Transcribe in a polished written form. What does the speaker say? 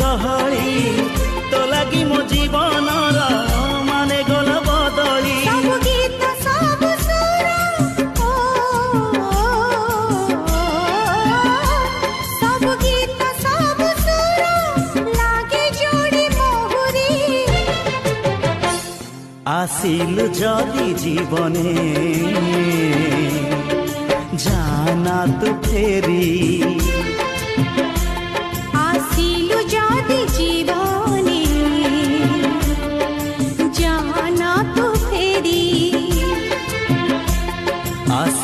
गहली तो लगी मो जीवन माने गल बदली सब गीत सब सुर सब गीत सब सुर लागे जोड़ी मोहरी आसिलु जदि जीवने जाना तू फेरी